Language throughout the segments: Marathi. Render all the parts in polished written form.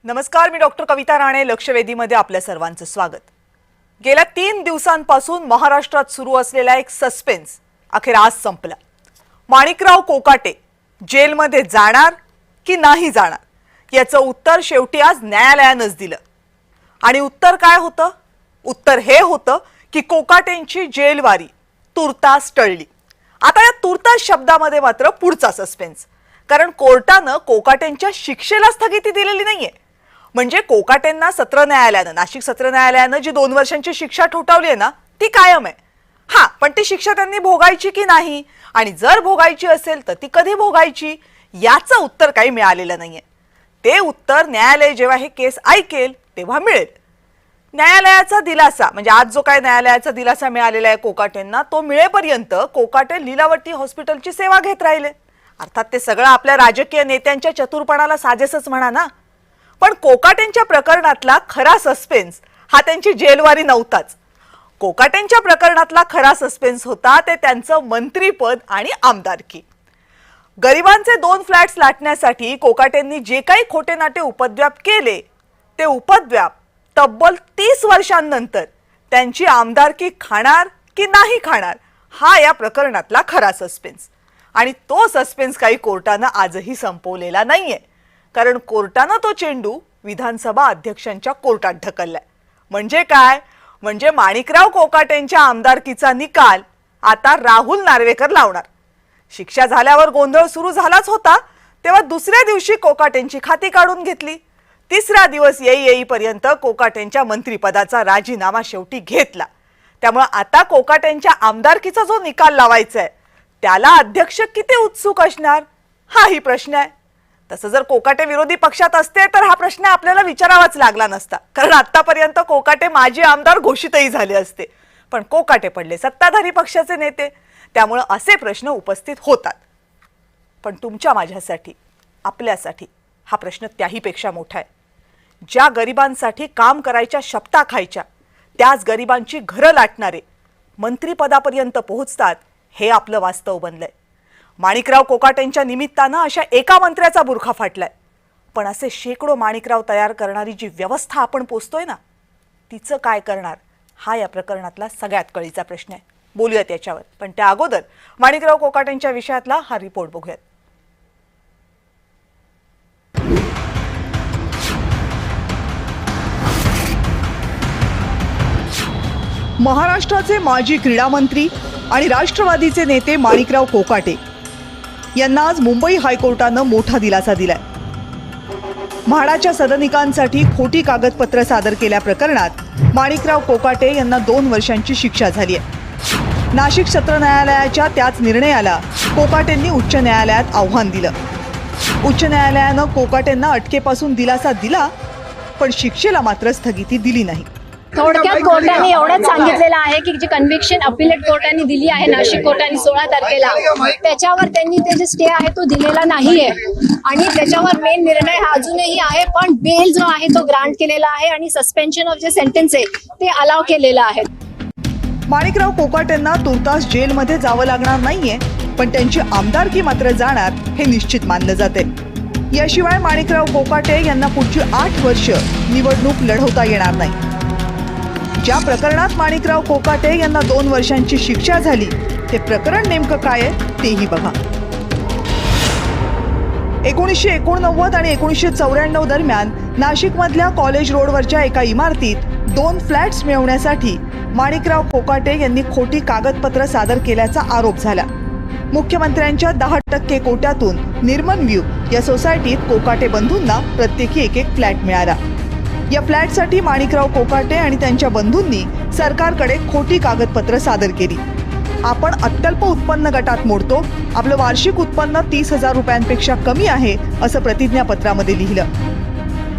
नमस्कार, मी डॉक्टर कविता राणे. लक्षवेधीमध्ये आपल्या सर्वांचं स्वागत. गेल्या 3 दिवसांपासून महाराष्ट्रात सुरू असलेला एक सस्पेन्स अखेर आज संपला. माणिकराव कोकाटे जेलमध्ये जाणार की नाही जाणार याचं उत्तर शेवटी आज न्यायालयानंच दिलं. आणि उत्तर काय होतं? उत्तर हे होतं की कोकाटेंची जेलवारी तुर्तास टळली. आता या तुर्तास शब्दामध्ये मात्र पुढचा सस्पेन्स, कारण कोर्टानं कोकाटेंच्या शिक्षेला स्थगिती दिलेली नाहीये. म्हणजे कोकाटेंना सत्र न्यायालयानं, नाशिक सत्र न्यायालयानं जी 2 वर्षांची शिक्षा ठोठावली आहे ना, ती कायम आहे. पण ती शिक्षा त्यांनी भोगायची की नाही, आणि जर भोगायची असेल तर ती कधी भोगायची, याचं उत्तर काही मिळालेलं नाहीये. ते उत्तर न्यायालय जेव्हा हे केस ऐकेल तेव्हा मिळेल. न्यायालयाचा दिलासा, म्हणजे आज जो काय न्यायालयाचा दिलासा मिळालेला आहे कोकाटेंना, तो मिळेपर्यंत कोकाटे लीलावती हॉस्पिटलची सेवा घेत राहिले. अर्थात ते सगळं आपल्या राजकीय नेत्यांच्या चतुरपणाला साजेसच म्हणा ना. पण कोकाटेंच्या प्रकरणातला खरा सस्पेन्स हा त्यांची जेलवारी नव्हताच. कोकाटेंच्या प्रकरणातला खरा सस्पेन्स होता ते त्यांचं मंत्रीपद आणि आमदारकी. गरिबांचे 2 फ्लॅट्स लाटण्यासाठी कोकाटेंनी जे काही खोटे नाटे उपद्व्याप केले, ते उपद्व्याप तब्बल 30 वर्षांनंतर त्यांची आमदारकी खाणार की नाही खाणार, हा या प्रकरणातला खरा सस्पेन्स. आणि तो सस्पेन्स काही कोर्टानं आजही संपवलेला नाहीये, कारण कोर्टानं तो चेंडू विधानसभा अध्यक्षांच्या कोर्टात ढकललाय. म्हणजे काय? म्हणजे माणिकराव कोकाटेंच्या आमदारकीचा निकाल आता राहुल नार्वेकर लावणार. शिक्षा झाल्यावर गोंधळ सुरू झालाच होता, तेव्हा दुसऱ्या दिवशी कोकाटेंची खाती काढून घेतली. तिसरा दिवस येईपर्यंत कोकाटेंच्या मंत्रिपदाचा राजीनामा शेवटी घेतला. त्यामुळे आता कोकाटेंच्या आमदारकीचा जो निकाल लावायचा आहे त्याला अध्यक्ष किती उत्सुक असणार, हाही प्रश्न आहे. तसं जर कोकाटे विरोधी पक्षात असते तर हा प्रश्न आपल्याला विचारावाच लागला नसता, कारण आतापर्यंत कोकाटे माजी आमदार घोषितही झाले असते. पण कोकाटे पडले सत्ताधारी पक्षाचे नेते, त्यामुळे असे प्रश्न उपस्थित होतात. पण तुमच्या माझ्यासाठी, आपल्यासाठी हा प्रश्न त्याहीपेक्षा मोठा आहे. ज्या गरिबांसाठी काम करायच्या शपथा खायच्या, त्याच गरिबांची घरं लाटणारे मंत्रिपदापर्यंत पोहोचतात, हे आपलं वास्तव बनलंय. माणिकराव कोकाटेंच्या निमित्तानं अशा एका मंत्र्याचा बुरखा फाटलाय. पण असे शेकडो माणिकराव तयार करणारी जी व्यवस्था आपण पोचतोय ना, तिचं काय करणार, हा या प्रकरणातला सगळ्यात कळीचा प्रश्न आहे. बोलूया त्याच्यावर, पण त्या अगोदर माणिकराव कोकाटेंच्या विषयातला हा रिपोर्ट बघूयात. महाराष्ट्राचे माजी क्रीडा मंत्री आणि राष्ट्रवादीचे नेते माणिकराव कोकाटे यांना आज मुंबई हायकोर्टानं मोठा दिलासा दिलाय. म्हाडाच्या सदनिकांसाठी खोटी कागदपत्र सादर केल्या प्रकरणात माणिकराव कोकाटे यांना 2 वर्षांची शिक्षा झाली आहे. नाशिक सत्र न्यायालयाच्या त्याच निर्णयाला कोकाटेंनी उच्च न्यायालयात आव्हान दिलं. उच्च न्यायालयानं कोकाटेंना अटकेपासून दिलासा दिला, पण शिक्षेला मात्र स्थगिती दिली नाही. थोडक्यात कोर्टाने एवढंच सांगितलेलं आहे की जी कन्व्हिक्शन अपिलेट कोर्टाने दिली आहे नाशिक कोर्टाने 16 तारखेला, त्याच्यावर त्यांनी ते जे स्टे आहे तो दिलेला नाहीये. आणि त्याच्यावर मेन निर्णय हा अजूनही आहे, पण बेल जो आहे तो ग्रांट केलेला आहे आणि सस्पेन्शन ऑफ जे सेंटेन्स आहे ते अलाव केलेलं आहे. माणिकराव कोकाटेंना तुर्तास जेलमध्ये जावं लागणार नाहीये, पण त्यांची आमदारकी मात्र जाणार हे निश्चित मानलं जाते. याशिवाय माणिकराव कोकाटे यांना पुढची 8 वर्ष निवडणूक लढवता येणार नाही. ज्या प्रकरणात माणिकराव कोकाटे यांना 2 वर्षांची शिक्षा झाली, ते प्रकरण नेमकं काय आहे तेही बघा. 1989 आणि 1994 दरम्यान नाशिकमधल्या कॉलेज रोडवरच्या एका इमारतीत 2 फ्लॅट्स मिळवण्यासाठी माणिकराव कोकाटे यांनी खोटी कागदपत्र सादर केल्याचा आरोप झाला. मुख्यमंत्र्यांच्या 10% कोट्यातून निर्मन व्ह्यू या सोसायटीत कोकाटे बंधूंना प्रत्येकी एक फ्लॅट मिळाला. या फ्लॅटसाठी माणिकराव कोकाटे आणि त्यांच्या बंधूंनी सरकारकडे खोटी कागदपत्र सादर केली. आपण अत्यल्प उत्पन्न गटात मोडतो, आपलं वार्षिक उत्पन्न 30,000 रुपयांपेक्षा कमी आहे असं प्रतिज्ञापत्रामध्ये लिहिलं.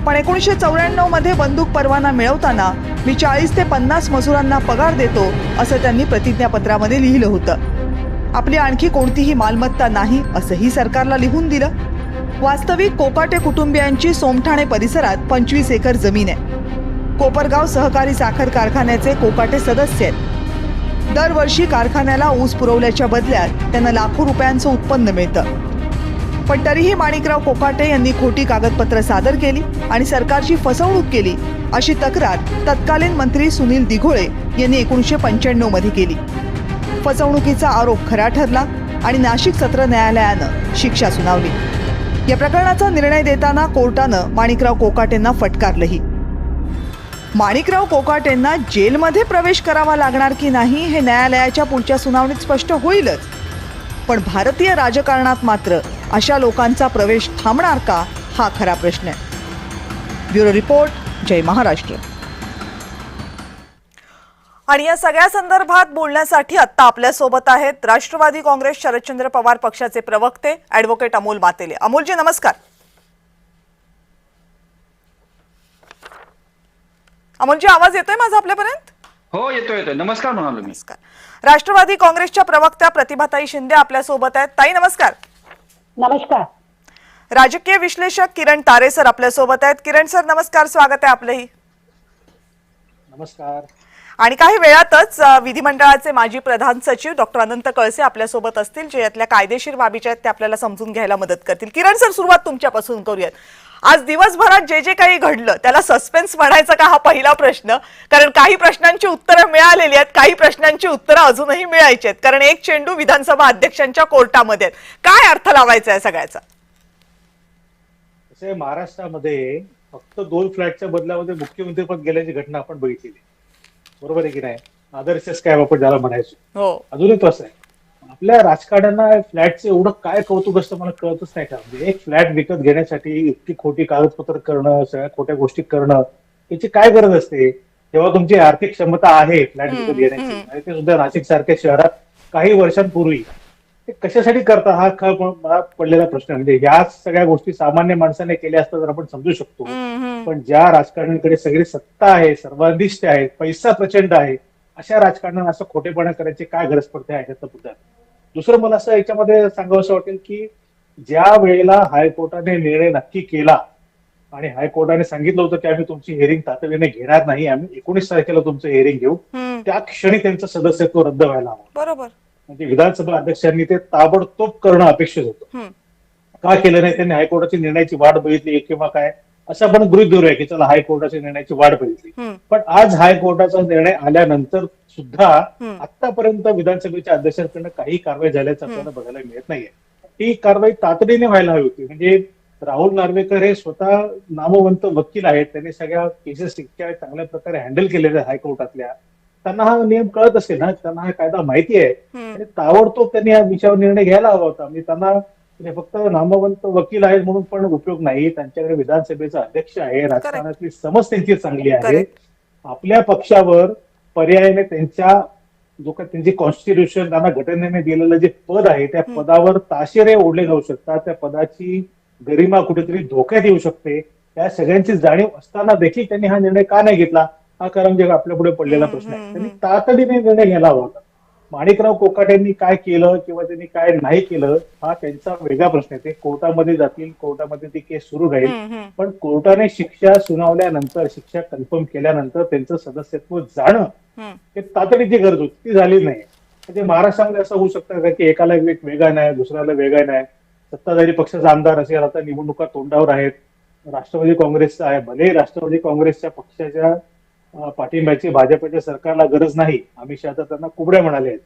पण 1994 मध्ये बंदूक परवाना मिळवताना मी 40 ते 50 मजुरांना पगार देतो असं त्यांनी प्रतिज्ञापत्रामध्ये लिहिलं होतं. आपली आणखी कोणतीही मालमत्ता नाही असंही सरकारला लिहून दिलं. वास्तविक कोकाटे कुटुंबियांची सोमठाणे परिसरात 25 एकर जमीन आहे. कोपरगाव सहकारी साखर कारखान्याचे कोकाटे सदस्य आहेत. दरवर्षी कारखान्याला ऊस पुरवल्याच्या बदल्यात त्यांना लाखो रुपयांचं उत्पन्न मिळतं. पण तरीही माणिकराव कोकाटे यांनी खोटी कागदपत्र सादर केली आणि सरकारची फसवणूक केली अशी तक्रार तत्कालीन मंत्री सुनील दिघोळे यांनी 1995 मध्ये केली. फसवणुकीचा आरोप खरा ठरला आणि नाशिक सत्र न्यायालयानं शिक्षा सुनावली. या प्रकरणाचा निर्णय देताना कोर्टानं माणिकराव कोकाटेंना फटकारलंही. माणिकराव कोकाटेंना जेलमध्ये प्रवेश करावा लागणार की नाही हे न्यायालयाच्या पुढच्या सुनावणीत स्पष्ट होईलच. पण भारतीय राजकारणात मात्र अशा लोकांचा प्रवेश थांबणार का हा खरा प्रश्न आहे. ब्युरो रिपोर्ट, जय महाराष्ट्र. आणि या सगळ्या संदर्भात बोलण्यासाठी आता आपल्या सोबत आहेत राष्ट्रवादी काँग्रेस शरदचंद्र पवार पक्षाचे प्रवक्ते ॲडव्होकेट अमोल मातेले. अमोलजी नमस्कार. अमोलजी आवाज येतोय माझा आपल्यापर्यंत? हो येतोय. नमस्कार म्हणालो मी. नमस्कार. राष्ट्रवादी काँग्रेसच्या प्रवक्त्या प्रतिभाताई शिंदे आपल्या सोबत आहेत. ताई नमस्कार. नमस्कार. राजकीय विश्लेषक किरण तारे सर आपल्या सोबत आहेत. किरण सर नमस्कार, स्वागत आहे आपलंही. नमस्कार. आणि काही वेळातच विधिमंडळाचे माजी प्रधान सचिव डॉक्टर अनंत कळसे आपल्यासोबत असतील, जे यातल्या कायदेशीर बाबीच्या आहेत ते आपल्याला समजून घ्यायला मदत करतील. किरण सर, सुरुवात तुमच्यापासून करूयात. आज दिवसभरात जे जे काही घडलं त्याला सस्पेन्स म्हणायचं का हा पहिला प्रश्न. कारण काही प्रश्नांची उत्तरं मिळालेली आहेत, काही प्रश्नांची उत्तरं अजूनही मिळायची आहेत. कारण एक चेंडू विधानसभा अध्यक्षांच्या कोर्टामध्ये आहेत. काय अर्थ लावायचा आहे सगळ्याचा? तसे महाराष्ट्रामध्ये फक्त 2 फ्लॅटच्या बदलामध्ये मुख्यमंत्रीपद गेल्याची घटना आपण बघितलेली, बरोबर आहे की नाही? आदर्श स्कॅम आपण ज्याला म्हणायचो, हो अजूनही तसं आहे. आपल्या राजकारण्यांना फ्लॅटचं एवढं काय कौतुक असतं मला कळतच नाही का. म्हणजे एक फ्लॅट विकत घेण्यासाठी इतकी खोटी कागदपत्र करणं, सगळ्या खोट्या गोष्टी करणं, याची काय गरज असते? तेव्हा तुमची आर्थिक क्षमता आहे फ्लॅट विकत घेण्याची, आणि ते सुद्धा नाशिक सारख्या शहरात काही वर्षांपूर्वी, ते कशासाठी करता हा मला पडलेला प्रश्न. म्हणजे या सगळ्या गोष्टी सामान्य माणसाने केल्या असतात तर आपण समजू शकतो, पण ज्या राजकारण्यांकडे सगळी सत्ता आहे, सर्वाधिष्ट आहे, पैसा प्रचंड आहे, अशा राजकारण्यांना असं खोटेपणा करायची काय गरज पडते ह्याच्यात मुद्दा. दुसरं मला असं याच्यामध्ये सांगावं असं वाटेल की ज्या वेळेला हायकोर्टाने निर्णय नक्की केला आणि हायकोर्टाने सांगितलं होतं की आम्ही तुमची हिअरिंग तातडीने घेणार नाही, आम्ही 19 तारखेला तुमचं हिअरिंग घेऊ, त्या क्षणी त्यांचं सदस्यत्व रद्द व्हायला हवं. बरोबर. म्हणजे विधानसभा अध्यक्षांनी ते ताबडतोब करणं अपेक्षित होतं. का केलं नाही त्यांनी? हायकोर्टाची निर्णयाची वाट बघितली किंवा काय, असं आपण गृहीत धरूया की चला हायकोर्टाच्या निर्णयाची वाट बघितली. पण आज हायकोर्टाचा निर्णय आल्यानंतर सुद्धा आतापर्यंत विधानसभेच्या अध्यक्षांकडनं काही कारवाई झाल्याचं आपल्याला बघायला मिळत नाहीये. ही कारवाई तातडीने व्हायला हवी होती. म्हणजे राहुल नार्वेकर हे स्वतः नामवंत वकील आहेत, त्यांनी सगळ्या केसेस इतक्या चांगल्या प्रकारे हँडल केलेल्या हायकोर्टातल्या, त्यांना हा नियम कळत असेल ना, त्यांना हा कायदा माहिती आहे, आणि ताबडतोब त्यांनी या विषयावर निर्णय घ्यायला हवा होता. म्हणजे त्यांना फक्त नामवंत वकील आहेत म्हणून पण उपयोग नाही, त्यांच्याकडे विधानसभेचा अध्यक्ष आहे, राजकारणातली समज त्यांची चांगली आहे. आपल्या पक्षावर पर्यायाने त्यांची कॉन्स्टिट्यूशन, त्यांना घटनेने दिलेलं जे पद आहे त्या पदावर ताशेरे ओढले जाऊ शकतात, त्या पदाची गरिमा कुठेतरी धोक्यात येऊ शकते. या सगळ्यांची जाणीव असताना देखील त्यांनी हा निर्णय का नाही घेतला, हा खरं म्हणजे आपल्या पुढे पडलेला प्रश्न आहे. त्यांनी तातडीने निर्णय घ्यायला हवा होता. माणिकराव कोकाटेंनी काय केलं किंवा त्यांनी काय नाही केलं हा त्यांचा वेगळा प्रश्न आहे. ते कोर्टामध्ये जातील, कोर्टामध्ये ती केस सुरू राहील, पण कोर्टाने शिक्षा सुनावल्यानंतर, शिक्षा कन्फर्म केल्यानंतर त्यांचं सदस्यत्व जाणं हे तातडीची गरज होती, ती झाली नाही. म्हणजे महाराष्ट्रामध्ये असं होऊ शकतं का की एकाला एक वेगळा नाही, दुसऱ्याला वेगळा नाही. सत्ताधारी पक्षाचा आमदार असेल, आता निवडणुका तोंडावर आहेत, राष्ट्रवादी काँग्रेसचा आहे, भले राष्ट्रवादी काँग्रेसच्या पक्षाच्या पाठिंब्याची भाजपच्या सरकारला गरज नाही, अमित शहा तर त्यांना कुबड्या म्हणाले आहेत,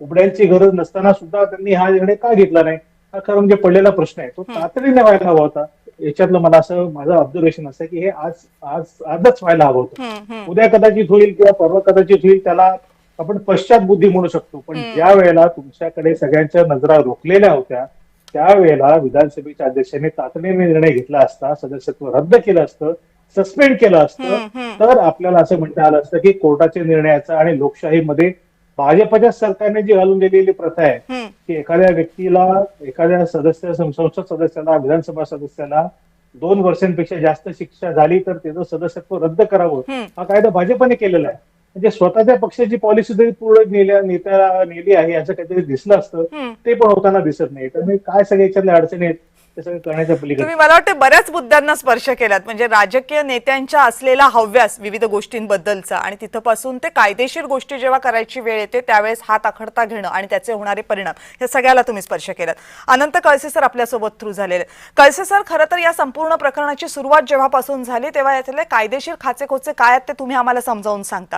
कुबड्यांची गरज नसताना सुद्धा त्यांनी हा निर्णय का घेतला नाही, हा खरं म्हणजे पडलेला प्रश्न आहे. तो तातडीने व्हायला हवा होता. याच्यातलं मला असं, माझं ऑब्झर्वेशन असं की हे आजच व्हायला हवं होतं. उद्या कदाचित होईल किंवा परवा कदाचित होईल, त्याला आपण पश्चात बुद्धी म्हणू शकतो. पण ज्या वेळेला तुमच्याकडे सगळ्यांच्या नजरा रोखलेल्या होत्या त्यावेळेला विधानसभेच्या अध्यक्षांनी तातडीने निर्णय घेतला असता, सदस्यत्व रद्द केलं असतं, सस्पेंड केलं असतं, तर आपल्याला असं म्हणता आलं असतं की कोर्टाच्या निर्णयाचा आणि लोकशाहीमध्ये भाजपच्या सरकारने जी घालून दिलेली प्रथा आहे की एखाद्या व्यक्तीला, एखाद्या संसद सदस्याला, विधानसभा सदस्याला 2 वर्षांपेक्षा जास्त शिक्षा झाली तर त्याचं सदस्यत्व रद्द करावं, हा कायदा भाजपने केलेला आहे. म्हणजे स्वतःच्या पक्षाची पॉलिसी जरी पूर्ण नेली आहे असं काहीतरी दिसलं असतं, ते पण होताना दिसत नाही. तर काय सगळ्या याच्यातल्या अडचणी आहेत ते सगळं करण्याच्या पलीकडे. तुम्ही मला वाटतं बऱ्याच मुद्द्यांना स्पर्श केलात, म्हणजे राजकीय नेत्यांच्या असलेला हव्यास विविध गोष्टींबद्दलचा, आणि तिथपासून ते कायदेशीर गोष्टी जेव्हा करायची वेळ येते त्यावेळेस हात आखडता घेणं आणि त्याचे होणारे परिणाम, या सगळ्याला तुम्ही स्पर्श केलात. अनंत कळसे सर आपल्यासोबत थ्रू झालेले. कळसे सर, खरं तर या संपूर्ण प्रकरणाची सुरुवात जेव्हापासून झाली तेव्हा यातले कायदेशीर खाचेखोचे काय आहेत ते तुम्ही आम्हाला समजावून सांगता.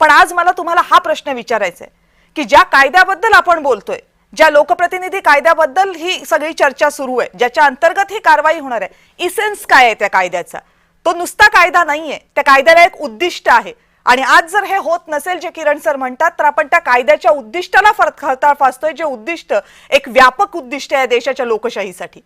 पण आज मला तुम्हाला हा प्रश्न विचारायचा आहे की ज्या कायद्याबद्दल आपण बोलतोय, ज्या लोकप्रतिनिधी कायद्याबद्दल ही सगळी चर्चा सुरू आहे, ज्याच्या अंतर्गत ही कारवाई होणार आहे, इसेन्स काय आहे त्या कायद्याचा? तो नुसता कायदा नाहीये, त्या कायद्याला एक उद्दिष्ट आहे. आणि आज जर हे होत नसेल जे किरण सर म्हणतात, तर आपण त्या कायद्याच्या उद्दिष्टाला खळताळ फासतोय, जे उद्दिष्ट एक व्यापक उद्दिष्ट आहे देशाच्या लोकशाहीसाठी.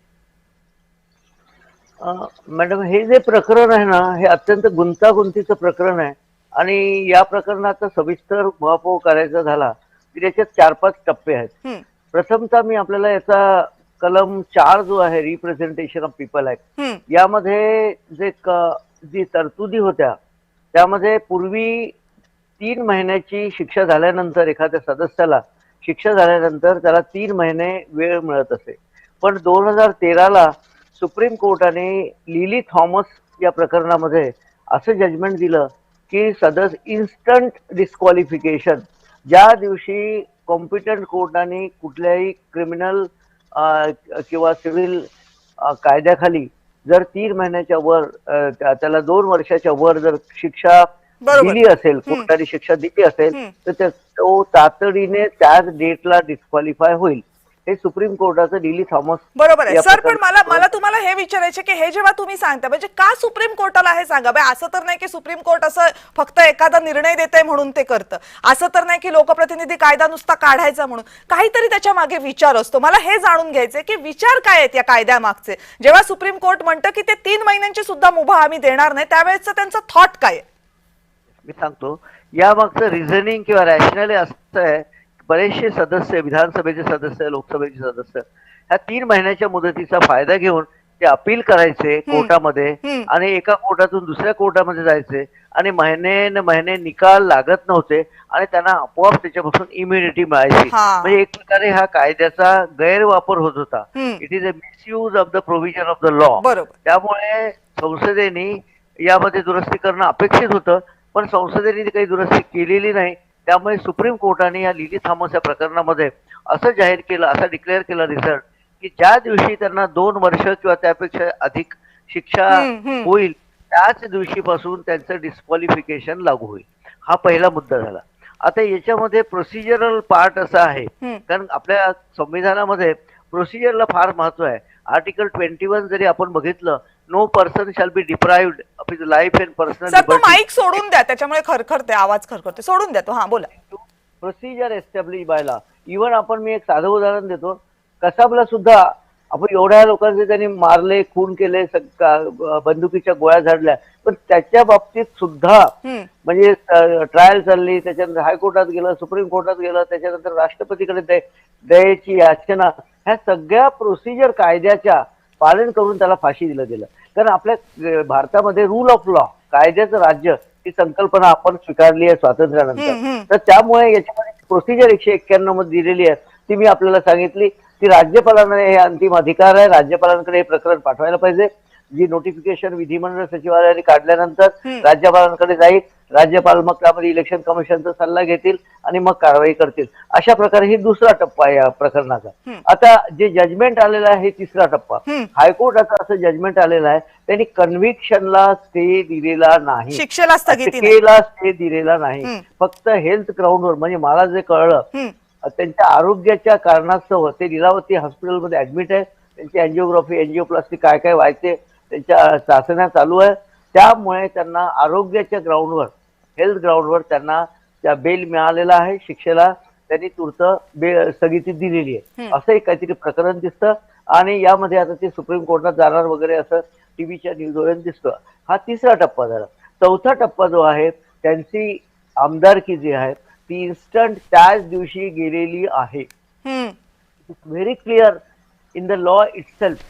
मॅडम, हे जे प्रकरण आहे ना, हे अत्यंत गुंतागुंतीचं प्रकरण आहे. आणि या प्रकरणाचा सविस्तर उहापोह करायचा झाला तर याच्यात 4-5 टप्पे आहेत. प्रथमतः मी आपल्याला याचा कलम 4 जो आहे, रिप्रेझेंटेशन ऑफ पीपल ऍक्ट, यामध्ये जी तरतुदी होत्या त्यामध्ये पूर्वी 3 महिन्याची शिक्षा झाल्यानंतर, एखाद्या सदस्याला शिक्षा झाल्यानंतर त्याला 3 महिने वेळ मिळत असे. पण 2013ला सुप्रीम कोर्टाने लिली थॉमस या प्रकरणामध्ये असं जजमेंट दिलं की इन्स्टंट डिस्क्वालिफिकेशन, ज्या दिवशी कॉम्पिटंट कोर्टाने कुठल्याही क्रिमिनल किंवा सिव्हिल कायद्याखाली जर 3 महिन्याच्या वर त्याला 2 वर्षाच्या वर जर शिक्षा दिली असेल, कोर्टाने शिक्षा दिली असेल, तर तो तातडीने त्याच डेटला डिस्क्वालिफाय होईल. हे सुप्रीम कोर्टाचं लिली थॉमस. बरोबर आहे सर, पण मला तुम्हाला हे विचारायचे की हे जेव्हा तुम्ही सांगता, म्हणजे का सुप्रीम कोर्टाला हे सांगा? असं तर नाही की सुप्रीम कोर्ट असं फक्त एखादा निर्णय देतंय म्हणून ते करतं, असं तर नाही की लोकप्रतिनिधी कायदा नुसता काढायचा म्हणून, काहीतरी त्याच्या मागे विचार असतो. मला हे जाणून घ्यायचंय की विचार काय आहेत या कायद्यामागचे. जेव्हा सुप्रीम कोर्ट म्हणतं की ते 3 महिन्यांची सुद्धा मुभा आम्ही देणार नाही, त्यावेळेसचं त्यांचं थॉट काय आहे? मी सांगतो, यामागचं रिझनिंग किंवा रॅशनल असं आहे, बरेचसे सदस्य, विधानसभेचे सदस्य, लोकसभेचे सदस्य, ह्या 3 महिन्याच्या मुदतीचा फायदा घेऊन ते अपील करायचे कोर्टामध्ये आणि एका कोर्टातून दुसऱ्या कोर्टामध्ये जायचे आणि महिने निकाल लागत नव्हते आणि त्यांना आपोआप त्याच्यापासून इम्युनिटी मिळायची. म्हणजे एक प्रकारे हा कायद्याचा गैरवापर होत होता. It is a misuse of the provision of the law. त्यामुळे संसदेने यामध्ये दुरुस्ती करणं अपेक्षित होतं, पण संसदेने काही दुरुस्ती केलेली नाही. त्यामुळे सुप्रीम कोर्टाने या लिली थॉमस या प्रकरणामध्ये असं जाहीर केलं, असं डिक्लेअर केलं रिझल्ट, की ज्या दिवशी त्यांना 2 वर्ष किंवा त्यापेक्षा अधिक शिक्षा होईल त्याच दिवशीपासून त्यांचं डिस्क्वालिफिकेशन लागू होईल. हा पहिला मुद्दा झाला. आता याच्यामध्ये प्रोसिजरल पार्ट असा आहे, कारण आपल्या संविधानामध्ये प्रोसिजरला फार महत्व आहे. आर्टिकल 21 जरी आपण बघितलं, no person shall be deprived of his life and personal liberty. Mic सोडून द्या, त्याच्यामुळे खरखरते, आवाज खरखरते, सोडून द्या तो. हा, बोला. Procedure establish by law. Even आपण, मी एक साधं उदाहरण देतो, कसाबला सुद्धा आपण एवढ्या लोकांचे त्यांनी मारले, खून केले, बंदुकीच्या गोळ्या झाडल्या, पण त्याच्या बाबतीत सुद्धा म्हणजे ट्रायल चालली, त्याच्यानंतर हायकोर्टात गेलं, सुप्रीम कोर्टात गेलं, त्याच्यानंतर राष्ट्रपतीकडे दयेची याचना, ह्या सगळ्या प्रोसिजर कायद्याच्या पालन करून त्याला फाशी दिलं गेलं. कारण आपल्या भारतामध्ये रूल ऑफ लॉ, कायद्याचं राज्य, ही संकल्पना आपण स्वीकारली आहे स्वातंत्र्यानंतर. तर त्यामुळे याच्यामध्ये प्रोसिजर 191 मध्ये दिलेली आहे, ती मी आपल्याला सांगितली की राज्यपालांना हे अंतिम अधिकार आहे, राज्यपालांकडे हे प्रकरण पाठवायला पाहिजे. जी नोटिफिकेशन विधिमंडळ सचिवालयाने काढल्यानंतर राज्यपालांकडे जाईल, राज्यपाल मग त्यामध्ये इलेक्शन कमिशनचा सल्ला घेतील आणि मग कारवाई करतील. अशा प्रकारे ही दुसरा टप्पा आहे या प्रकरणाचा. आता जे जजमेंट आलेलं आहे हे तिसरा टप्पा. हायकोर्टाचं असं जजमेंट आलेलं आहे, त्यांनी कन्व्हिक्शनला स्टे दिलेला नाही, शिक्षेला स्थगिती स्टे दिलेला नाही, फक्त हेल्थ ग्राउंडवर. म्हणजे मला जे कळलं, त्यांच्या आरोग्याच्या कारणास्तव ते लीलावती हॉस्पिटलमध्ये ऍडमिट आहे, त्यांची अँजिओग्राफी, एंजिओप्लास्टी काय काय व्हायचे त्यांच्या चाचण्या चालू आहे. त्यामुळे त्यांना आरोग्याच्या ग्राउंडवर, हेल्थ ग्राउंडवर त्यांना त्या बेल मिळालेला आहे. शिक्षेला त्यांनी तूर्त स्थगिती दिलेली आहे, असं एक काहीतरी प्रकरण दिसतं. आणि यामध्ये आता ते सुप्रीम कोर्टात जाणार वगैरे असं टीव्हीच्या न्यूजवरून दिसतं. हा तिसरा टप्पा झाला. चौथा टप्पा जो आहे, त्यांची आमदारकी जी आहे ती इन्स्टंट त्याच दिवशी गेलेली आहे. It's very clear in the law itself.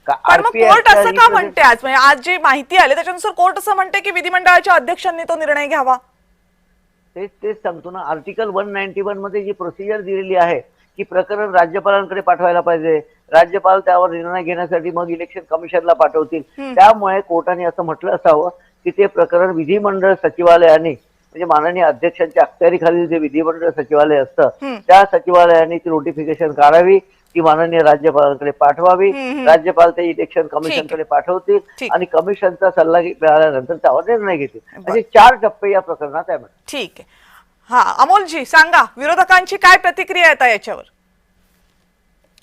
Court असं का म्हणते आज? म्हणजे आज जी माहिती आली त्याच्यानुसार कोर्ट असं म्हणते की विधिमंडळाच्या अध्यक्षांनी तो निर्णय घ्यावा. तेच सांगतो ना, आर्टिकल 191 मध्ये जी प्रोसिजर दिलेली आहे की प्रकरण राज्यपालांकडे पाठवायला पाहिजे, राज्यपाल त्यावर निर्णय घेण्यासाठी मग इलेक्शन कमिशनला पाठवतील. त्यामुळे कोर्टाने असं म्हटलं असावं की ते प्रकरण विधिमंडळ सचिवालयाने म्हणजे माननीय अध्यक्षांच्या अखत्यारीखालील जे विधिमंडळ सचिवालय असतं त्या सचिवालयाने ती नोटिफिकेशन काढावी, ती माननीय राज्यपालांकडे पाठवावी. राज्यपाल ते इलेक्शन कमिशनकडे पाठवतील आणि कमिशनचा सल्ला मिळाल्यानंतर त्यावर निर्णय घेतील. असे 4 टप्पे या प्रकरणात आहे. ठीक आहे. हा, अमोलजी सांगा, विरोधकांची काय प्रतिक्रिया येत आहे याच्यावर?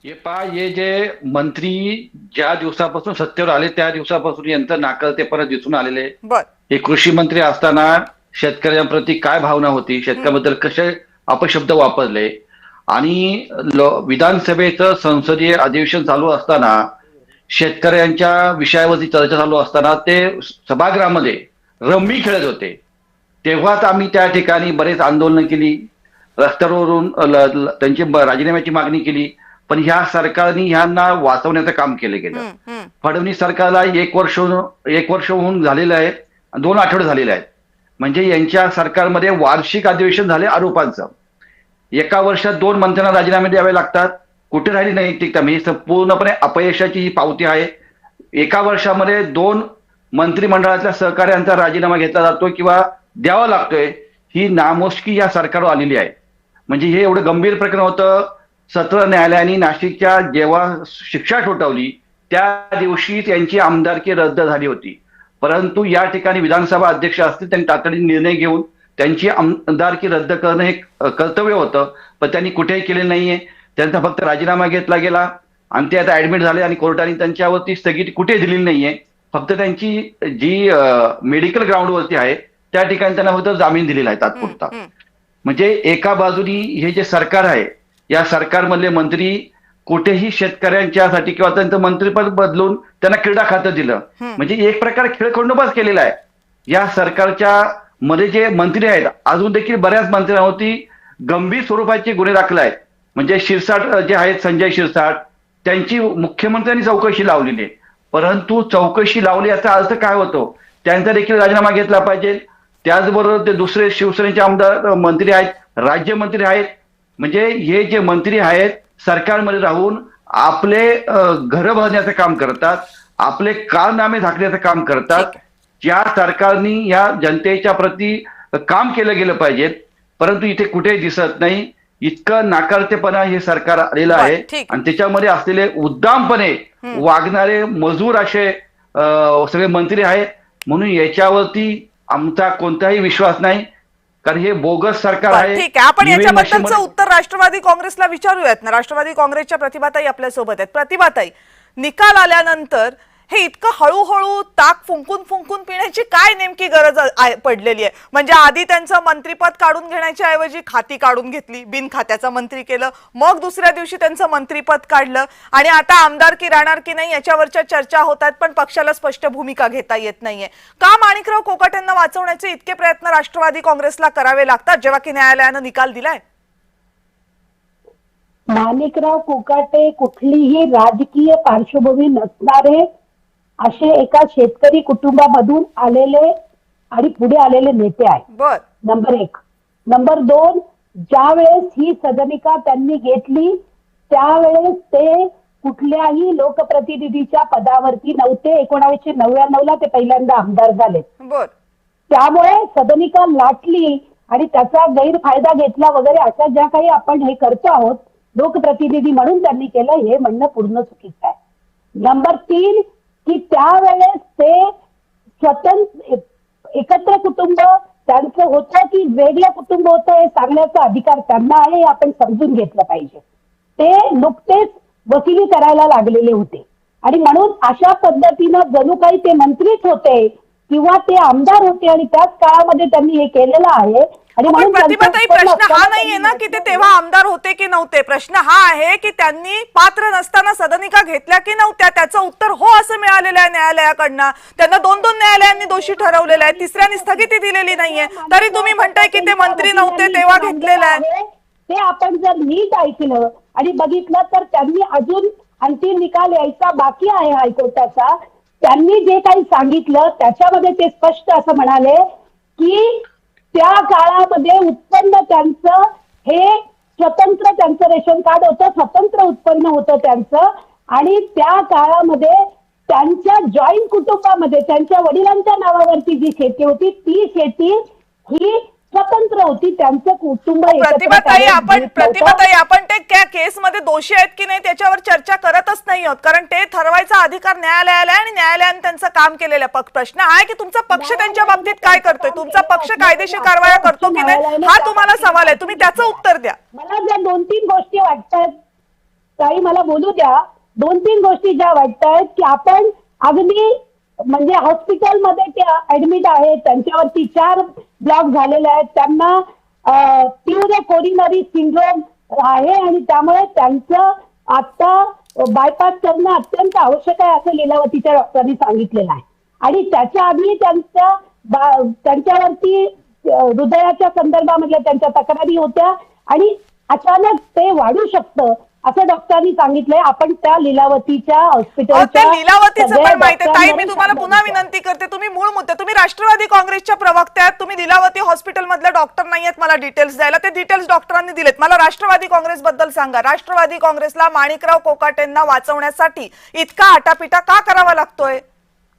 हे जे मंत्री ज्या दिवसापासून सत्तेवर आले त्या दिवसापासून यांचं नाकर्तेपणा दिसून आलेले. बर, हे कृषी मंत्री असताना शेतकऱ्यांप्रती काय भावना होती, शेतकऱ्याबद्दल कसे अपशब्द वापरले, आणि विधानसभेचं संसदीय अधिवेशन चालू असताना शेतकऱ्यांच्या विषयावरती चर्चा चालू असताना ते सभागृहामध्ये रम्मी खेळत होते. तेव्हाच आम्ही त्या ठिकाणी बरेच आंदोलनं केली, रस्त्यावरून त्यांची राजीनाम्याची मागणी केली. पण ह्या सरकारने ह्यांना वाचवण्याचं काम केलं गेलं. फडणवीस सरकारला एक वर्ष होऊन झालेलं आहे, 2 आठवडे झालेले आहेत. म्हणजे यांच्या सरकारमध्ये वार्षिक अधिवेशन झाले आरोपांचं. एका वर्षात 2 मंत्र्यांना राजीनामे द्यावे लागतात. कुठे राहिली नैतिकता? म्हणजे पूर्णपणे अपयशाची ही पावती आहे. एका वर्षामध्ये 2 मंत्रिमंडळातल्या सहकार्यांचा राजीनामा घेतला जातो किंवा द्यावा लागतोय. ही नामोष्की या सरकारवर आलेली आहे. म्हणजे हे एवढं गंभीर प्रकरण होतं. सत्र न्यायालयाने नाशिकच्या जेव्हा शिक्षा ठोठावली त्या दिवशी त्यांची आमदारकी रद्द झाली होती. परंतु या ठिकाणी विधानसभा अध्यक्ष असतील त्यांनी तातडीने निर्णय घेऊन त्यांची आमदारकी रद्द करणं हे कर्तव्य होतं, पण त्यांनी कुठेही केले नाहीये. त्यांचा फक्त राजीनामा घेतला गेला आणि ते आता ऍडमिट झाले आणि कोर्टाने त्यांच्यावरती स्थगिती कुठे दिलेली नाहीये. फक्त त्यांची जी मेडिकल ग्राउंडवरती आहे त्या ठिकाणी त्यांना फक्त जामीन दिलेला आहे तात्पुरता. म्हणजे एका बाजूनी हे जे सरकार आहे या सरकारमधले मंत्री कुठेही शेतकऱ्यांच्यासाठी किंवा त्यांचं मंत्रिपद बदलून त्यांना क्रीडा खातं दिलं. म्हणजे एक प्रकारे खेळखंडोबाज केलेला आहे. या सरकारच्या मध्ये जे मंत्री आहेत अजून देखील बऱ्याच मंत्र्यांवरती गंभीर स्वरूपाचे गुन्हे दाखल आहेत. म्हणजे शिरसाट जे आहेत संजय शिरसाट त्यांची मुख्यमंत्र्यांनी चौकशी लावलेली आहे. परंतु चौकशी लावली याचा अर्थ काय होतो? त्यांचा देखील राजीनामा घेतला पाहिजे. त्याचबरोबर ते दुसरे शिवसेनेचे आमदार मंत्री आहेत, राज्यमंत्री आहेत. म्हणजे हे जे मंत्री आहेत सरकारमध्ये राहून आपले घरं भरण्याचं काम करतात, आपले कारनामे झाकण्याचं काम करतात. ज्या सरकारने या जनतेच्या प्रती काम केलं गेलं पाहिजे परंतु इथे कुठे दिसत नाही. इतकं नाकारतेपणा हे सरकार आलेलं आहे आणि त्याच्यामध्ये असलेले उद्दामपणे वागणारे मजूर असे सगळे मंत्री आहेत. म्हणून याच्यावरती आमचा कोणताही विश्वास नाही, कारण हे बोगस सरकार आहे. ठीक आहे, आपण याच्याबद्दलचं उत्तर राष्ट्रवादी काँग्रेसला विचारूयात ना. राष्ट्रवादी काँग्रेसच्या प्रतिभाताई आपल्या सोबत आहेत. प्रतिभाताई, निकाल आल्यानंतर हे इतकं हळूहळू ताक फुंकून फुंकून पिण्याची काय नेमकी गरज पडलेली आहे? म्हणजे आधी त्यांचं मंत्रिपद काढून घेण्याच्या ऐवजी खाती काढून घेतली, बिन खात्याचं मंत्री केलं, मग दुसऱ्या दिवशी त्यांचं मंत्रिपद काढलं आणि आता आमदारकी राहणार की नाही याच्यावरच्या चर्चा होतात, पण पक्षाला स्पष्ट भूमिका घेता येत नाहीये. का माणिकराव कोकाटेंना वाचवण्याचे इतके प्रयत्न राष्ट्रवादी काँग्रेसला करावे लागतात जेव्हा की न्यायालयानं निकाल दिलाय? माणिकराव कोकाटे कुठलीही राजकीय पार्श्वभूमी नसणारे असे एका शेतकरी कुटुंबामधून आलेले आणि पुढे आलेले नेते आहेत. बर, नंबर 1. नंबर 2, ज्या वेळेस ही सदनिका त्यांनी घेतली त्यावेळेस ते कुठल्याही लोकप्रतिनिधीच्या पदावरती नव्हते. 1999ला ते पहिल्यांदा आमदार झाले. बर, त्यामुळे सदनिका लाटली आणि त्याचा गैरफायदा घेतला वगैरे अशा ज्या काही आपण हे करतो आहोत लोकप्रतिनिधी म्हणून त्यांनी केलं हे म्हणणं पूर्ण चुकीचं आहे. नंबर 3 की त्यावेळेस ते स्वतंत्र एकत्र कुटुंब त्यांचं होतं की वेगळं कुटुंब होतं हे सांगण्याचा अधिकार त्यांना आहे, हे आपण समजून घेतलं पाहिजे. ते नुकतेच वकिली करायला लागलेले होते आणि म्हणून अशा पद्धतीनं जणू काही ते मंत्रीच होते किंवा ते आमदार होते आणि त्याच काळामध्ये त्यांनी हे केलेलं आहे. आणि पण प्रतिभाताई, प्रश्न हा नाहीये ना की ते तेव्हा आमदार होते की नव्हते. प्रश्न हा आहे की त्यांनी पात्र नसताना सदनिका घेतल्या की नव्हत्या. त्याचं उत्तर हो असं मिळालेलं आहे न्यायालयाकडनं. त्यांना 2 न्यायालयांनी दोषी ठरवलेलं आहे, तिसऱ्याने स्थगिती दिलेली नाहीये. तरी तुम्ही म्हणताय की ते मंत्री नव्हते तेव्हा घेतलेलं आहे. ते आपण जर नीट ऐकलं आणि बघितलं तर त्यांनी अजून अंतिम निकाल यायचा बाकी आहे हायकोर्टाचा. त्यांनी जे काही सांगितलं त्याच्यामध्ये ते स्पष्ट असं म्हणाले की त्या काळामध्ये उत्पन्न त्यांचं हे स्वतंत्र त्यांचं रेशन कार्ड होतं, स्वतंत्र उत्पन्न होतं त्यांचं आणि त्या काळामध्ये त्यांच्या जॉईंट कुटुंबामध्ये त्यांच्या वडिलांच्या नावावरती जी शेती होती ती शेती ही स्वतंत्र होती. त्यांचं कुटुंब एकत्र प्रतिभाताई कार्य आपण घेत नव्हतं. प्रतिभाताई आपण ते त्या केसमध्ये दोषी आहेत की नाही त्याच्यावर चर्चा करतच नाही आहोत, कारण ते ठरवायचा अधिकार न्यायालयाला आहे आणि न्यायालयाने त्यांचं काम केलेलं आहे. प्रश्न आहे की तुमचा पक्ष त्यांच्या बाबतीत काय करतोय, तुमचा पक्ष कायदेशीर कारवाया करतो की नाही हा तुम्हाला सवाल आहे, तुम्ही त्याचं उत्तर द्या. मला ज्या 2-3 गोष्टी वाटतात ताई मला बोलू द्या. 2-3 गोष्टी ज्या वाटतायत की आपण अगदी म्हणजे हॉस्पिटलमध्ये ते ऍडमिट आहेत, त्यांच्यावरती 4 ब्लॉक झालेले आहेत, त्यांना तीव्र कोरिनरी सिंड्रोम आहे आणि त्यामुळे त्यांचं आता बायपास करणं अत्यंत आवश्यक आहे असं लीलावतीच्या डॉक्टरांनी सांगितलेलं आहे. आणि त्याच्या आधी त्यांच्यावरती हृदयाच्या संदर्भामधल्या त्यांच्या तक्रारी होत्या आणि अचानक ते वाढू शकतं असं डॉक्टरांनी सांगितलंय. आपण त्या लीलावतीच्या हॉस्पिटलच्या लीलावतीचं पण माहिती आहे ताई. मी तुम्हाला पुन्हा विनंती करते, तुम्ही मूळ मुद्दे, तुम्ही राष्ट्रवादी काँग्रेसच्या प्रवक्त्या आहेत, तुम्ही लीलावती हॉस्पिटल मधले डॉक्टर नाहीयेत मला डिटेल्स द्यायला, ते डिटेल्स डॉक्टरांनी दिलेत. मला राष्ट्रवादी काँग्रेस बद्दल सांगा. राष्ट्रवादी काँग्रेसला माणिकराव कोकाटेंना वाचवण्यासाठी इतका आटापिटा का करावा लागतोय?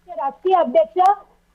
राष्ट्रीय अध्यक्ष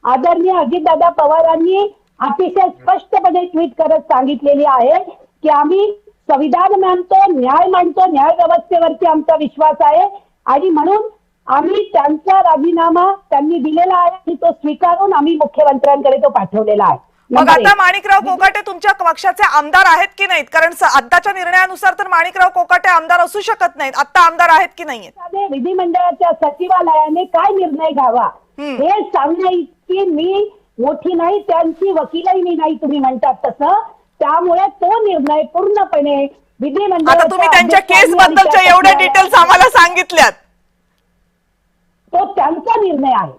आदरणीय अजितदादा पवारांनी अतिशय स्पष्टपणे ट्विट करत सांगितलेली आहे की आम्ही संविधान मानतो, न्याय मानतो, न्याय व्यवस्थेवरती आमचा विश्वास आहे आणि म्हणून आम्ही त्यांचा राजीनामा त्यांनी दिलेला आहे आणि तो स्वीकारून आम्ही मुख्यमंत्र्यांकडे तो पाठवलेला आहे. मग आता माणिकराव कोकाटे तुमच्या पक्षाचे आमदार आहेत की नाहीत? कारण आताच्या निर्णयानुसार तर माणिकराव कोकाटे आमदार असू शकत नाहीत. आता आमदार आहेत की नाहीत? विधिमंडळाच्या सचिवालयाने काय निर्णय घ्यावा हे सांगण्याइतकी मी मोठी नाही, त्यांची वकीलही मी नाही तुम्ही म्हणतात तसं. त्यामुळे तो निर्णय पूर्णपणे विधिमंडळ. आता तुम्ही त्यांच्या केस बद्दलच्या एवढ्या डिटेल्स आम्हाला सांगितल्यात, तो त्यांचा निर्णय आहे.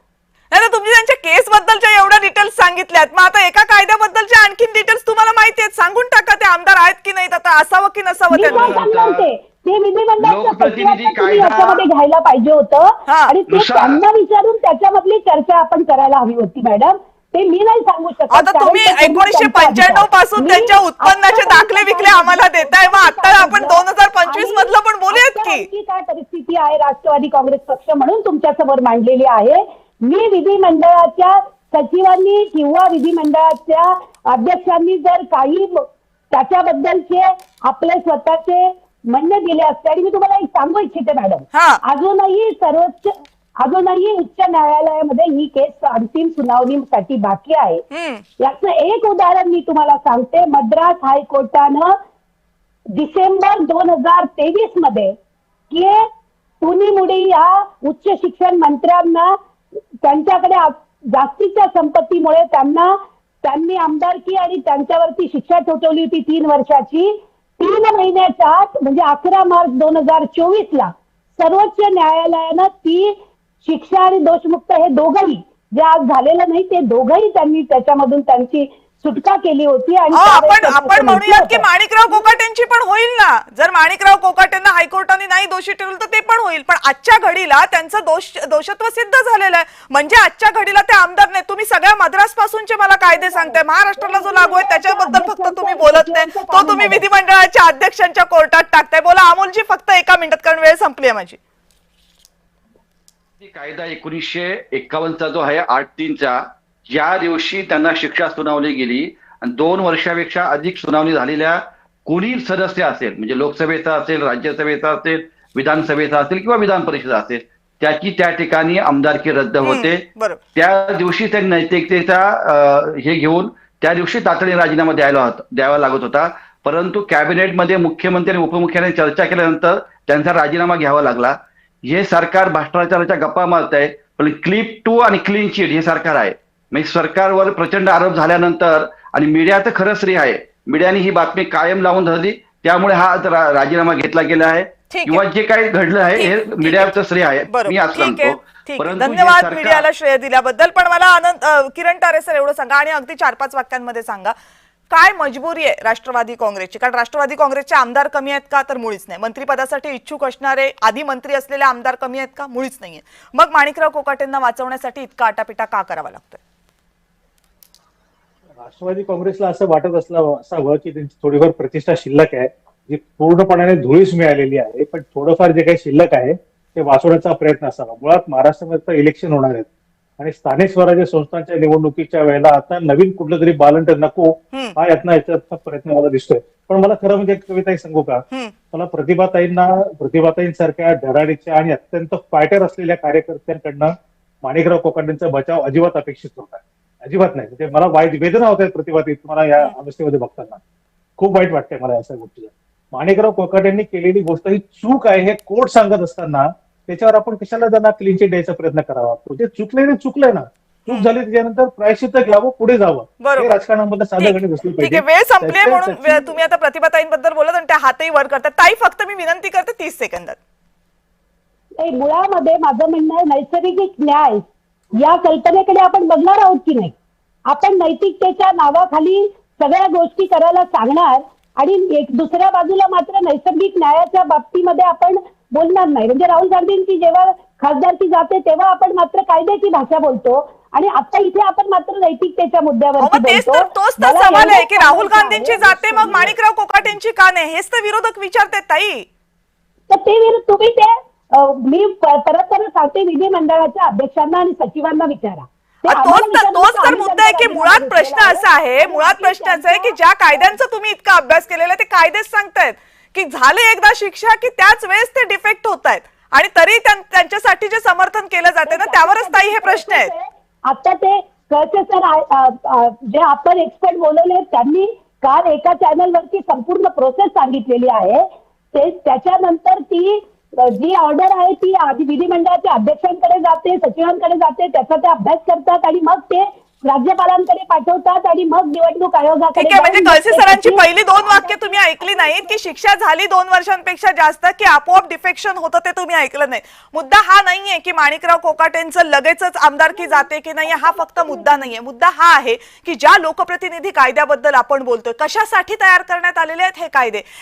नाही तुम्ही त्यांच्या केस बद्दलच्या एवढ्या डिटेल्स सांगितल्यात, मग आता एका कायद्याबद्दलच्या आणखीन डिटेल्स तुम्हाला माहिती आहेत, सांगून टाका ते आमदार आहेत की नाहीत, आता असावं की नसावं त्यांनी. ते विधिमंडळाच्या लोकप्रतिनिधी याच्यामध्ये घ्यायला पाहिजे होतं आणि ते त्यांना विचारून त्याच्यामधली चर्चा आपण करायला हवी होती मॅडम. ते मी नाही सांगू शकत. आता तुम्ही 1995 पासून त्यांच्या उत्पन्नाचे दाखले विकले आम्हाला देताय, मग आता आपण 2025 मधलं पण बोलूयात की काय परिस्थिती आहे राष्ट्रवादी काँग्रेस पक्ष म्हणून तुमच्या समोर मांडलेली आहे. मी विधिमंडळाच्या सचिवांनी किंवा विधिमंडळाच्या अध्यक्षांनी जर काही त्याच्याबद्दलचे आपले स्वतःचे म्हणणे दिले असते आणि मी तुम्हाला एक सांगू इच्छिते मॅडम, अजूनही उच्च न्यायालयामध्ये ही केस अंतिम सुनावणीसाठी बाकी आहे. याचं एक उदाहरण मी तुम्हाला सांगते. मद्रास हायकोर्टानं डिसेंबर 2023 मध्ये की पुनीमुडी या उच्च शिक्षण मंत्र्यांना त्यांच्याकडे जास्तीच्या संपत्तीमुळे त्यांनी आमदारकी आणि त्यांच्यावरती शिक्षा ठोठवली होती 3 वर्षाची. 3 महिन्याच्या आत म्हणजे 11 मार्च 2024 ला सर्वोच्च न्यायालयानं ती शिक्षा आणि दोषमुक्त हे दोघंही जे आज झालेलं नाही ते दोघंही त्यांनी त्याच्यामधून त्यांची सुटका केली होती. आणि आपण म्हणूयात की माणिकराव कोकाटेंची पण होईल ना. जर माणिकराव कोकाटेंना हायकोर्टाने नाही दोषी ठरवलं तर ते पण होईल, पण आजच्या घडीला त्यांचं दोषत्व सिद्ध झालेलं आहे. म्हणजे आजच्या घडीला ते आमदार नाही. तुम्ही सगळ्या मद्रास पासूनचे मला कायदे सांगताय, महाराष्ट्राला जो लागू आहे त्याच्याबद्दल फक्त तुम्ही बोलत नाही, तो तुम्ही विधिमंडळाच्या अध्यक्षांच्या कोर्टात टाकताय. बोला अमोलजी, फक्त 1 मिनिटात, कारण वेळ संपली आहे माझी. कायदा 1951चा जो आहे 8-3चा, ज्या दिवशी त्यांना शिक्षा सुनावली गेली आणि 2 वर्षापेक्षा अधिक सुनावणी झालेल्या कोणी सदस्य असेल, म्हणजे लोकसभेचा असेल, राज्यसभेचा असेल, विधानसभेचा असेल किंवा विधान परिषद असेल, त्याची त्या ठिकाणी आमदारकी रद्द होते. त्या दिवशी त्यांनी नैतिकतेचा हे घेऊन त्या दिवशी तातडीने राजीनामा द्यावा लागत होता. परंतु कॅबिनेटमध्ये मुख्यमंत्री आणि उपमुख्यमंत्र्यांनी चर्चा केल्यानंतर त्यांचा राजीनामा घ्यावा लागला. हे सरकार भ्रष्टाचाराच्या गप्पा मारत आहे, पण क्लिप 2 आणि क्लीन चिट हे सरकार आहे. म्हणजे सरकारवर प्रचंड आरोप झाल्यानंतर आणि मीडियाचं खरं श्रेय आहे, मीडियाने ही बातमी कायम लावून धरली, त्यामुळे हा राजीनामा घेतला गेला आहे किंवा जे काही घडलं आहे हे मीडियाचं श्रेय आहे. मी असं सांगतो. धन्यवाद मीडियाला श्रेय दिल्याबद्दल. पण मला किरण तारे सर एवढं सांगा आणि अगदी 4-5 वाक्यांमध्ये सांगा, काय मजबुरी आहे राष्ट्रवादी काँग्रेसची? कारण राष्ट्रवादी काँग्रेसचे आमदार कमी आहेत का? तर मुळीच नाही. मंत्रिपदासाठी इच्छुक असणारे आधी मंत्री असलेले आमदार कमी आहेत का? मुळीच नाहीये. मग माणिकराव कोकाटेंना वाचवण्यासाठी इतका आटापिटा का करावा लागतोय? राष्ट्रवादी काँग्रेसला असं वाटत असावं की त्यांची थोडीफार प्रतिष्ठा शिल्लक आहे, जी पूर्णपणे धुळीस मिळालेली आहे, पण थोडंफार जे काही शिल्लक आहे ते वाचवण्याचा प्रयत्न असावा. मुळात महाराष्ट्रामध्ये इलेक्शन होणार आहेत आणि स्थानिक स्वराज्य संस्थांच्या निवडणुकीच्या वेळेला आता नवीन कुठलं तरी बालंट नको हा याच्याचा प्रयत्न मला दिसतोय. पण मला खरं म्हणजे कविताई सांगू का, मला प्रतिभाताईंसारख्या धडाडीच्या आणि अत्यंत फायटर असलेल्या कार्यकर्त्यांकडनं माणिकराव कोकाटेंचा बचाव अजिबात अपेक्षित होता. अजिबात नाही. म्हणजे मला वाईट वेदना होत आहेत प्रतिभाताई तुम्हाला या अवस्थेमध्ये बघताना. खूप वाईट वाटतंय मला अशा गोष्टीला. माणिकराव कोकाटेंनी केलेली गोष्ट ही चूक आहे हे कोर्ट सांगत असताना त्याच्यावर आपण कशाला त्यांना क्लीन चिट द्यायचा प्रयत्न करावा. जे चुकलंय ते चुकलंय ना. चूक झाली त्याच्यानंतर प्रायश्चित्त घ्यावं, पुढे जावं. हे राजकारणामध्ये साधं गणित असलं ठीक आहे, वेळ संपली म्हणून तुम्ही आता प्रतिभाताईंबद्दल बोलत आणि त्या हातही वर करतात. ताई फक्त मी विनंती करते 30 सेकंदात. मुळामध्ये माझं म्हणणं आहे नैसर्गिक न्याय या कल्पनेकडे आपण बघणार आहोत की नाही. आपण नैतिकतेच्या नावाखाली सगळ्या गोष्टी करायला सांगणार आणि एक दुसऱ्या बाजूला मात्र नैसर्गिक न्यायाच्या बाबतीमध्ये आपण बोलणार नाही. म्हणजे राहुल गांधींची जेव्हा खासदारकी जाते तेव्हा आपण मात्र कायद्याची भाषा बोलतो आणि आता इथे आपण मात्र नैतिकतेच्या मुद्द्यावर तोच तर सवाल आहे की राहुल गांधींची जाते मग माणिकराव कोकाटेंची का नाही, हेच तर विरोधक विचारतात ताई. तर ते तुम्ही ते मी परत सांगते विधिमंडळाच्या अध्यक्षांना आणि सचिवांना विचारा. तोच तर मुद्दा आहे की मुळात प्रश्न असा आहे की ज्या कायद्यांचा तुम्ही इतका अभ्यास केलेला ते कायदेच सांगतायत की झाले एकदा शिक्षा की त्याच वेळेस ते डिफेक्ट होत आहेत आणि तरी त्यांच्यासाठी जे समर्थन केलं जाते ना त्यावरच ताई हे प्रश्न आहेत. आता ते कळते सर जे आपण एक्सपर्ट बोलवले त्यांनी काल एका चॅनलवरती संपूर्ण प्रोसेस सांगितलेली आहे. ते त्याच्यानंतर ती जी ऑर्डर आहे ती आधी विधिमंडळाच्या अध्यक्षांकडे जाते, सचिवांकडे जाते, त्याचा ते अभ्यास करतात आणि मग ते राज्यपालांकडे पाठवतात आणि मग निवडणूक आयोगाकडे. ठीक आहे, म्हणजे कळसे सरांची पहिली 2 वाक्य तुम्ही ऐकली नाहीत की शिक्षा झाली 2 वर्षांपेक्षा जास्त की आपोआप डिफेक्शन होतं ते तुम्ही ऐकलं नाही. मुद्दा हा नाहीये की माणिकराव कोकाटेंचं लगेचच आमदारकी जाते की नाही, हा फक्त मुद्दा नाहीये. मुद्दा हा आहे की ज्या लोकप्रतिनिधी कायद्याबद्दल आपण बोलतोय कशासाठी तयार करण्यात आलेले आहेत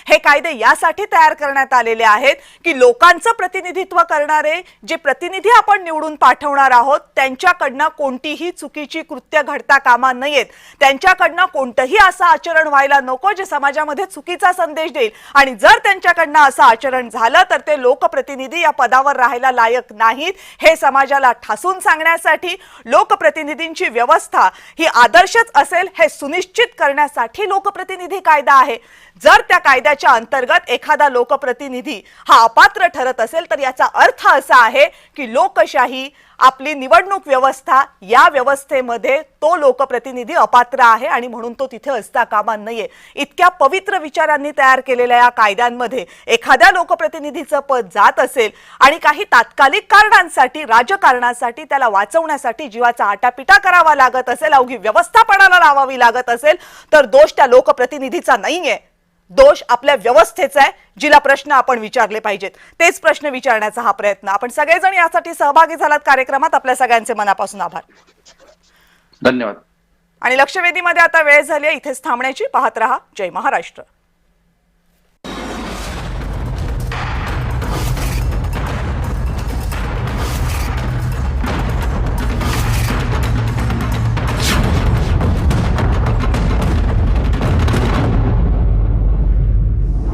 हे कायदे यासाठी तयार करण्यात आलेले आहेत की लोकांचं प्रतिनिधित्व करणारे जे प्रतिनिधी आपण निवडून पाठवणार आहोत त्यांच्याकडनं कोणतीही चुकीची कृत्य घडता कामा नयेत. त्यांच्याकडनं कोणतंही असं आचरण व्हायला नको जे समाजामध्ये चुकीचा संदेश देईल आणि जर त्यांच्याकडनं असं आचरण झालं तर ते लोकप्रतिनिधी या पदावर राहायला लायक नाहीत. हे समाजाला ठासून सांगण्यासाठी लोकप्रतिनिधींची व्यवस्था ही आदर्शच असेल हे सुनिश्चित करण्यासाठी लोकप्रतिनिधी कायदा आहे. जर त्या कायद्याच्या अंतर्गत एखादा लोकप्रतिनिधी हा अपात्र ठरत असेल तर याचा अर्थ असा आहे की लोकशाही आपली निवडणूक व्यवस्था या व्यवस्थेमध्ये तो लोकप्रतिनिधी अपात्र आहे आणि म्हणून तो तिथे असता कामा नये. इतक्या पवित्र विचारांनी तयार केलेल्या या कायद्यांमध्ये एखाद्या लोकप्रतिनिधीचं पद जात असेल आणि काही तात्कालिक कारणांसाठी राजकारणासाठी त्याला वाचवण्यासाठी जीवाचा आटापिटा करावा लागत असेल, अवघी व्यवस्थापनाला लावावी लागत असेल तर दोष त्या लोकप्रतिनिधीचा नाहीये, दोष आपल्या व्यवस्थेचा आहे जिला प्रश्न आपण विचारले पाहिजेत. तेच प्रश्न विचारण्याचा हा प्रयत्न. आपण सगळेजण यासाठी सहभागी झालात कार्यक्रमात. आपल्या सगळ्यांचे मनापासून आभार. धन्यवाद. आणि लक्षवेधीमध्ये आता वेळ झाली आहे इथेच थांबण्याची. पाहत रहा जय महाराष्ट्र.